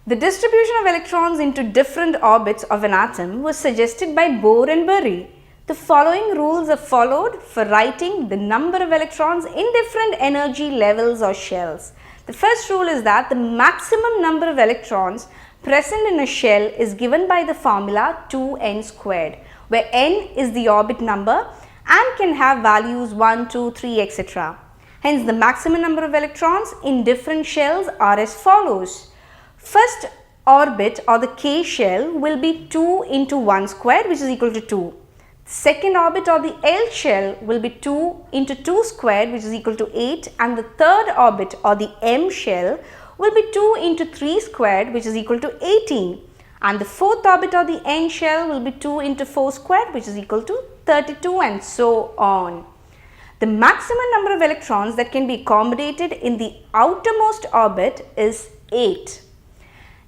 The distribution of electrons into different orbits of an atom was suggested by Bohr and Bury. The following rules are followed for writing the number of electrons in different energy levels or shells. The first rule is that the maximum number of electrons present in a shell is given by the formula 2n squared, where n is the orbit number and can have values 1, 2, 3, etc. Hence, the maximum number of electrons in different shells are as follows. First orbit or the K shell will be 2 into 1 squared, which is equal to 2. Second orbit or the L shell will be 2 into 2 squared, which is equal to 8, and the third orbit or the M shell will be 2 into 3 squared, which is equal to 18, and the fourth orbit or the N shell will be 2 into 4 squared, which is equal to 32, and so on. The maximum number of electrons that can be accommodated in the outermost orbit is 8.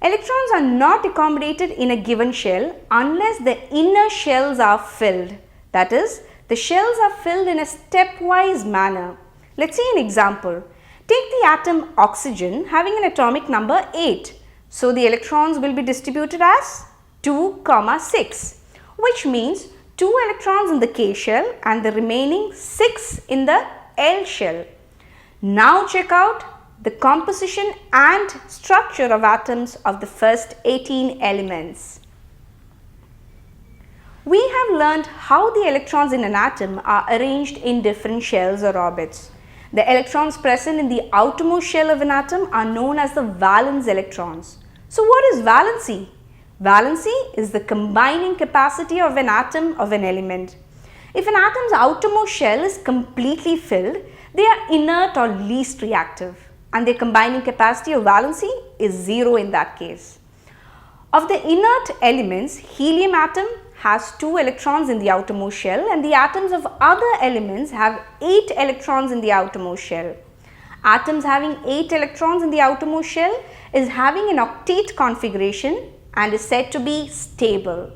Electrons are not accommodated in a given shell unless the inner shells are filled. That is, the shells are filled in a stepwise manner. Let's see an example. Take the atom oxygen having an atomic number 8. So, the electrons will be distributed as 2, 6, which means 2 electrons in the K shell and the remaining 6 in the L shell. Now, check out the composition and structure of atoms of the first 18 elements. We have learned how the electrons in an atom are arranged in different shells or orbits. The electrons present in the outermost shell of an atom are known as the valence electrons. So, what is valency? Valency is the combining capacity of an atom of an element. If an atom's outermost shell is completely filled, they are inert or least reactive, and their combining capacity of valency is 0 in that case. Of the inert elements, helium atom has 2 electrons in the outermost shell, and the atoms of other elements have 8 electrons in the outermost shell. Atoms having 8 electrons in the outermost shell is having an octet configuration and is said to be stable.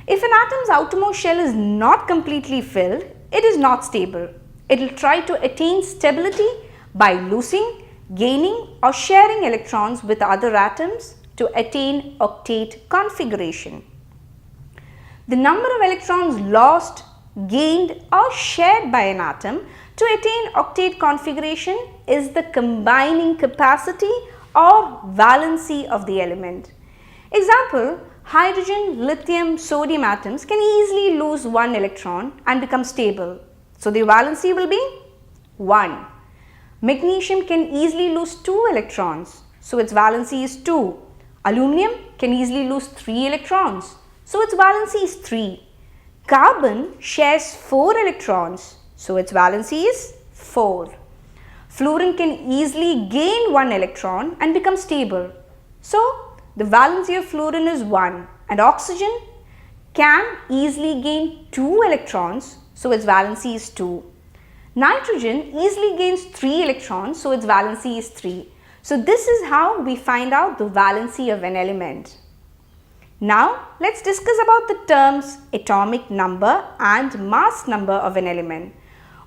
If an atom's outermost shell is not completely filled, it is not stable. It will try to attain stability by losing, gaining or sharing electrons with other atoms to attain octet configuration. The number of electrons lost, gained or shared by an atom to attain octet configuration is the combining capacity or valency of the element. Example, hydrogen, lithium, sodium atoms can easily lose 1 electron and become stable. So, the valency will be 1. Magnesium can easily lose 2 electrons, so its valency is 2. Aluminum can easily lose 3 electrons, so its valency is 3. Carbon shares 4 electrons, so its valency is 4. Fluorine can easily gain 1 electron and become stable, so the valency of fluorine is 1, and oxygen can easily gain 2 electrons, so its valency is 2. Nitrogen easily gains 3 electrons, so its valency is 3. So, this is how we find out the valency of an element. Now, let's discuss about the terms atomic number and mass number of an element.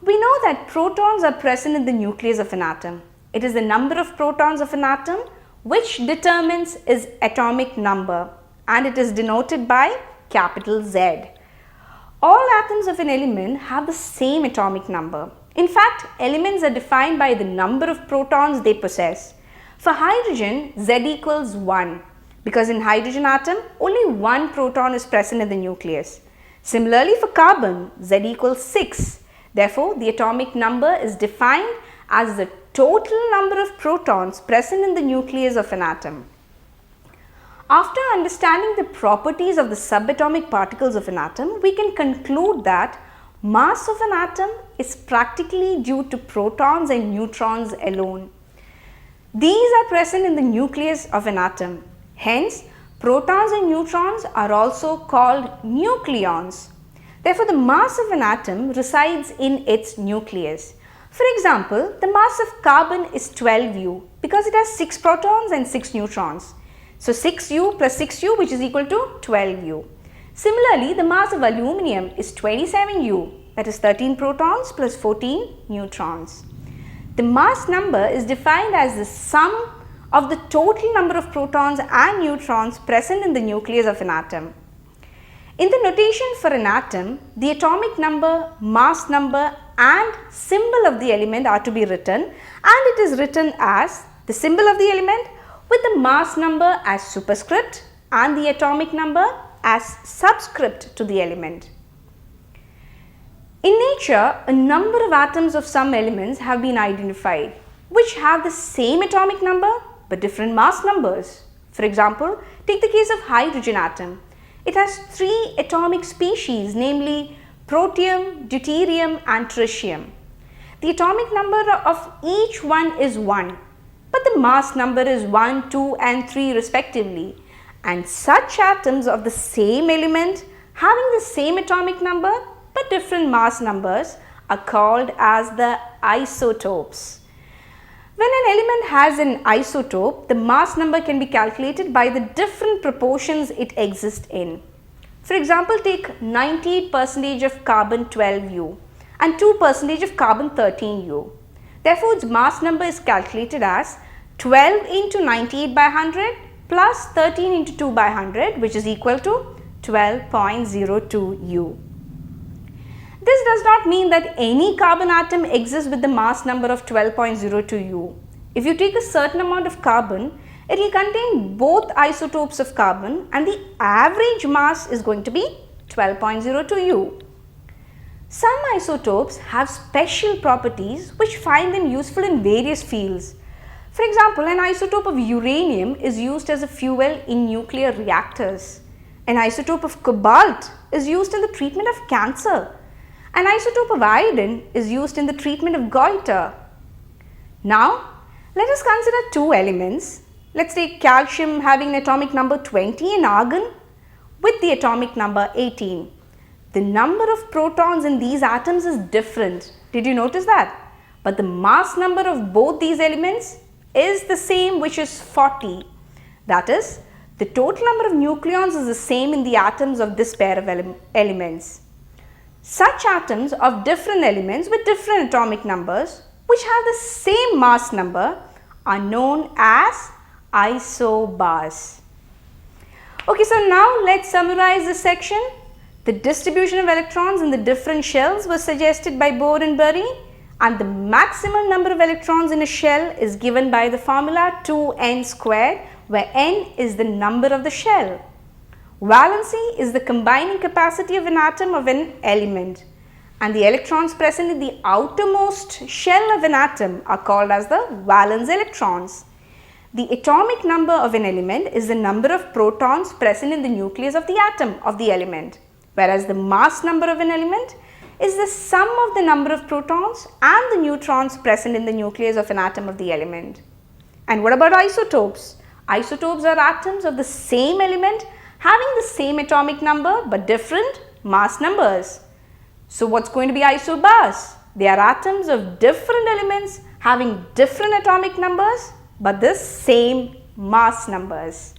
We know that protons are present in the nucleus of an atom. It is the number of protons of an atom which determines its atomic number, and it is denoted by capital Z. All atoms of an element have the same atomic number. In fact, elements are defined by the number of protons they possess. For hydrogen, Z equals 1 because in hydrogen atom, only 1 proton is present in the nucleus. Similarly, for carbon, Z equals 6. Therefore, the atomic number is defined as the total number of protons present in the nucleus of an atom. After understanding the properties of the subatomic particles of an atom, we can conclude that mass of an atom is practically due to protons and neutrons alone. These are present in the nucleus of an atom. Hence, protons and neutrons are also called nucleons. Therefore, the mass of an atom resides in its nucleus. For example, the mass of carbon is 12U because it has 6 protons and 6 neutrons. So, 6U plus 6U, which is equal to 12U. Similarly, the mass of aluminum is 27U, that is 13 protons plus 14 neutrons. The mass number is defined as the sum of the total number of protons and neutrons present in the nucleus of an atom. In the notation for an atom, the atomic number, mass number and symbol of the element are to be written, and it is written as the symbol of the element with the mass number as superscript and the atomic number as subscript to the element. In nature, a number of atoms of some elements have been identified which have the same atomic number but different mass numbers. For example, take the case of hydrogen atom. It has 3 atomic species, namely protium, deuterium and tritium. The atomic number of each one is 1, but the mass number is 1, 2 and 3 respectively. And such atoms of the same element having the same atomic number but different mass numbers are called as the isotopes. When an element has an isotope, the mass number can be calculated by the different proportions it exists in. For example, take 98% of carbon 12U and 2% of carbon 13U. Therefore, its mass number is calculated as 12 into 98 by 100 plus 13 into 2 by 100, which is equal to 12.02U. This does not mean that any carbon atom exists with the mass number of 12.02U. If you take a certain amount of carbon, it will contain both isotopes of carbon and the average mass is going to be 12.02U. Some isotopes have special properties which find them useful in various fields. For example, an isotope of uranium is used as a fuel in nuclear reactors. An isotope of cobalt is used in the treatment of cancer. An isotope of iodine is used in the treatment of goiter. Now, let us consider 2 elements. Let's take calcium having an atomic number 20 and argon with the atomic number 18. The number of protons in these atoms is different. Did you notice that? But the mass number of both these elements is the same, which is 40. That is, the total number of nucleons is the same in the atoms of this pair of elements. Such atoms of different elements with different atomic numbers which have the same mass number are known as isobars. Okay, so now let's summarize this section. The distribution of electrons in the different shells was suggested by Bohr and Bury, and the maximum number of electrons in a shell is given by the formula 2n squared, where n is the number of the shell. Valency is the combining capacity of an atom of an element, and the electrons present in the outermost shell of an atom are called as the valence electrons. The atomic number of an element is the number of protons present in the nucleus of the atom of the element, whereas the mass number of an element is the sum of the number of protons and the neutrons present in the nucleus of an atom of the element. And what about isotopes? Isotopes are atoms of the same element having the same atomic number but different mass numbers. So what's going to be isobars? They are atoms of different elements having different atomic numbers but the same mass numbers.